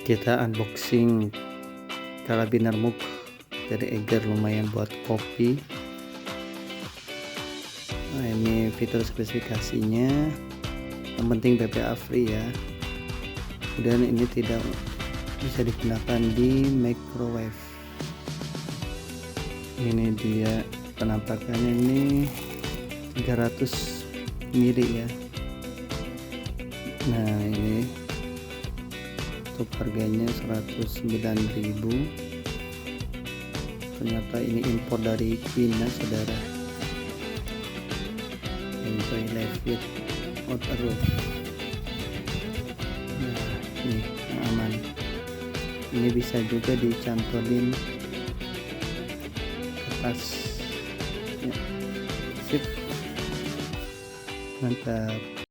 Kita unboxing karabiner mug dari Eiger, lumayan buat kopi. Nah, ini fitur spesifikasinya, yang penting BPA free ya. Kemudian ini tidak bisa digunakan di microwave. Ini dia penampakannya, ini 300 mili ya. Nah, ini untuk harganya 109.000. Ternyata ini impor dari China, saudara. Enjoy life with roof. Nah, ini yang aman. Ini bisa juga dicantolin kertas ya. Sip, mantap.